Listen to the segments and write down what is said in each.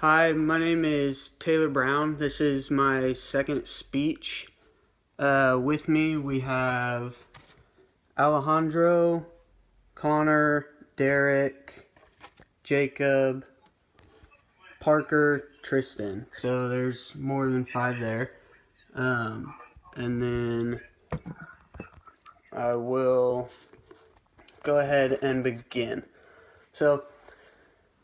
Hi, my name is Taylor Brown. This is my second speech. With me, we have Alejandro, Connor, Derek, Jacob, Parker, Tristan. So there's more than five there. And then I will go ahead and begin. So,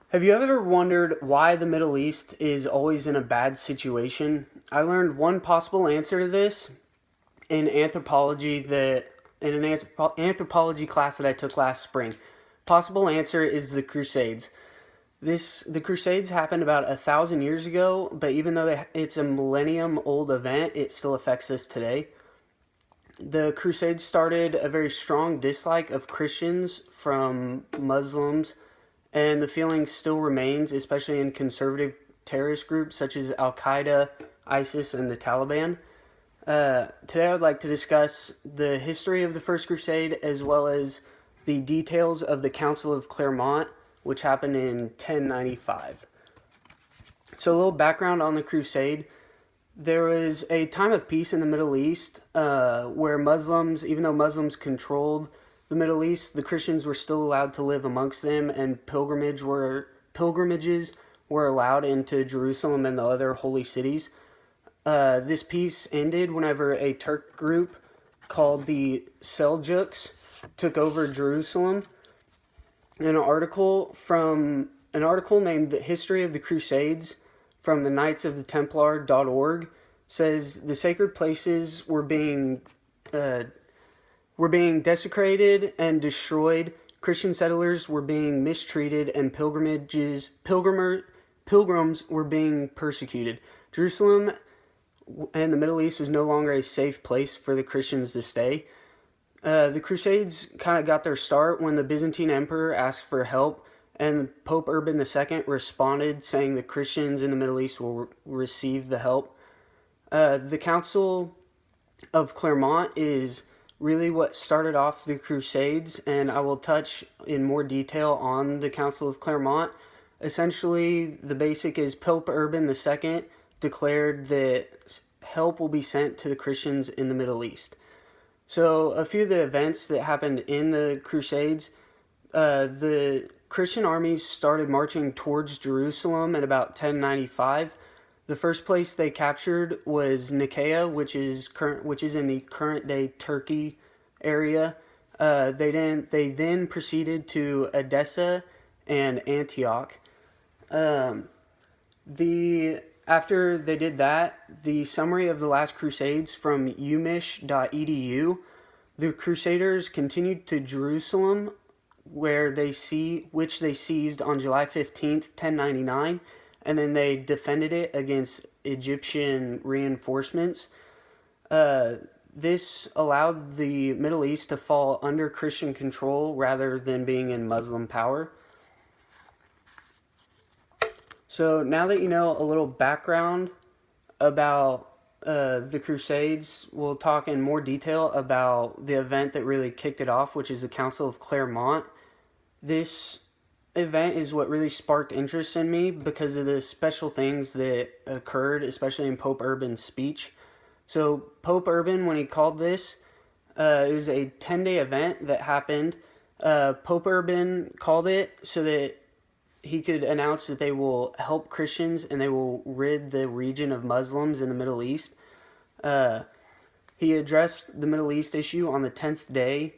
have you ever wondered why the Middle East is always in a bad situation? I learned one possible answer to this in an anthropology class that I took last spring. Possible answer is the Crusades. The Crusades happened about 1,000 years ago, but even though it's a millennium old event, it still affects us today. The Crusades started a very strong dislike of Christians from Muslims, and the feeling still remains, especially in conservative terrorist groups such as Al Qaeda, ISIS, and the Taliban. Today, I would like to discuss the history of the First Crusade as well as the details of the Council of Clermont, which happened in 1095. So, a little background on the Crusade. There was a time of peace in the Middle East where Muslims, even though Muslims controlled the Middle East, the Christians were still allowed to live amongst them, and pilgrimages were allowed into Jerusalem and the other holy cities. This peace ended whenever a Turk group called the Seljuks took over Jerusalem. An article named "The History of the Crusades" from the Knights of the Templar.org says the sacred places were being desecrated and destroyed. Christian settlers were being mistreated, and pilgrims were being persecuted. Jerusalem and the Middle East was no longer a safe place for the Christians to stay. The Crusades kind of got their start when the Byzantine Emperor asked for help, and Pope Urban II responded saying the Christians in the Middle East will receive the help. The Council of Clermont is really what started off the Crusades, and I will touch in more detail on the Council of Clermont. Essentially, the basic is Pope Urban II declared that help will be sent to the Christians in the Middle East. So, a few of the events that happened in the Crusades, the Christian armies started marching towards Jerusalem at about 1095. The first place they captured was Nicaea, which is in the current day Turkey area. They then proceeded to Edessa and Antioch. After they did that, the summary of the last Crusades from umish.edu, the Crusaders continued to Jerusalem, which they seized on July 15th, 1099, and then they defended it against Egyptian reinforcements. This allowed the Middle East to fall under Christian control rather than being in Muslim power. So now that you know a little background about the Crusades, we'll talk in more detail about the event that really kicked it off, which is the Council of Clermont. This event is what really sparked interest in me because of the special things that occurred, especially in Pope Urban's speech. So Pope Urban, when he called this, it was a 10-day event that happened. Pope Urban called it so that he could announce that they will help Christians and they will rid the region of Muslims in the Middle East. He addressed the Middle East issue on the 10th day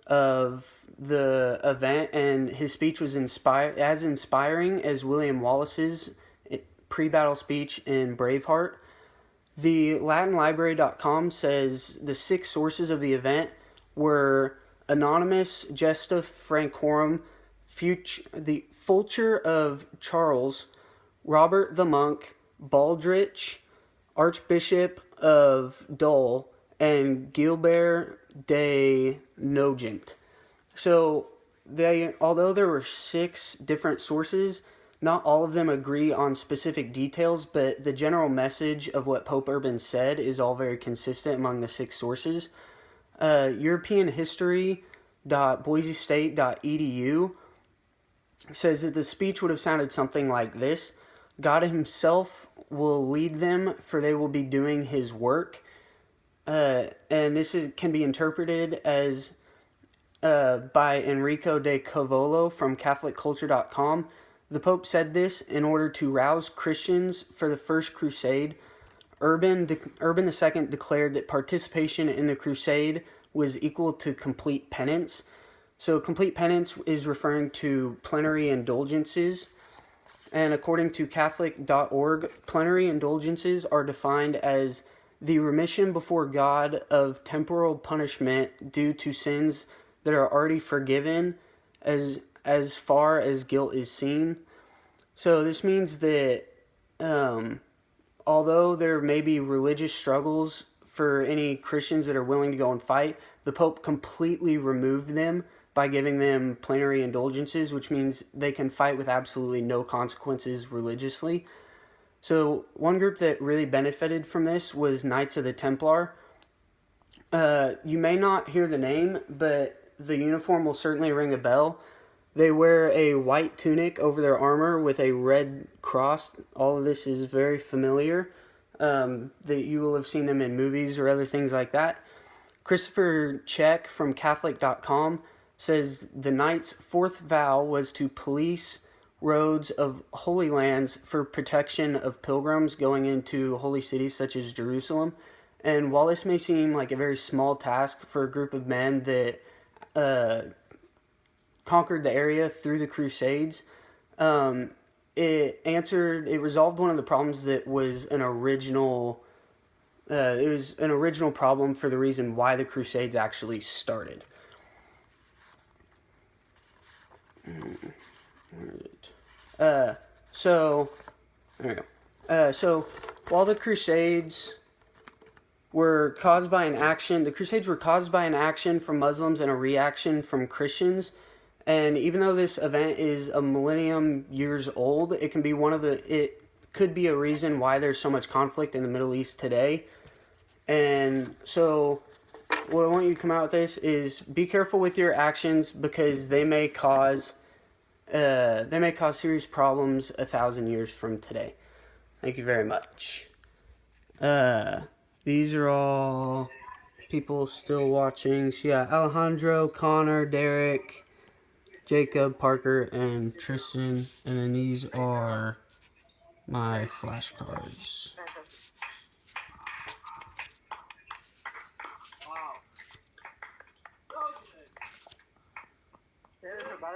of the event, and his speech was as inspiring as William Wallace's pre-battle speech in Braveheart. The LatinLibrary.com says the 6 sources of the event were Anonymous, Gesta Francorum, the Fulcher of Charles, Robert the Monk, Baldrich, Archbishop of Dole, and Gilbert de Nogent. So, although there were 6 different sources, not all of them agree on specific details, but the general message of what Pope Urban said is all very consistent among the 6 sources. EuropeanHistory.boisestate.edu says that the speech would have sounded something like this. God himself will lead them, for they will be doing his work. And can be interpreted as by Enrico de Cavolo from CatholicCulture.com. The Pope said this in order to rouse Christians for the First Crusade. Urban II declared that participation in the crusade was equal to complete penance. So complete penance is referring to plenary indulgences. And according to Catholic.org, plenary indulgences are defined as the remission before God of temporal punishment due to sins that are already forgiven as far as guilt is seen. So this means that although there may be religious struggles for any Christians that are willing to go and fight, the Pope completely removed them by giving them plenary indulgences, which means they can fight with absolutely no consequences religiously. So one group that really benefited from this was Knights of the Templar. You may not hear the name, but the uniform will certainly ring a bell. They wear a white tunic over their armor with a red cross. All of this is very familiar. That you will have seen them in movies or other things like that. Christopher Check from Catholic.com says the Knights' fourth vow was to police roads of Holy Lands for protection of pilgrims going into holy cities such as Jerusalem. And while this may seem like a very small task for a group of men that conquered the area through the Crusades, it resolved one of the problems that was an original problem for the reason why the Crusades actually started. So there we go. So while the Crusades were caused by an action from Muslims and a reaction from Christians. And even though this event is a millennium years old, it could be a reason why there's so much conflict in the Middle East today. And so what I want you to come out with this is be careful with your actions, because they may cause serious problems 1,000 years from today. Thank you very much. These are all people still watching. So yeah, Alejandro, Connor, Derek, Jacob, Parker, and Tristan. And then these are my flashcards.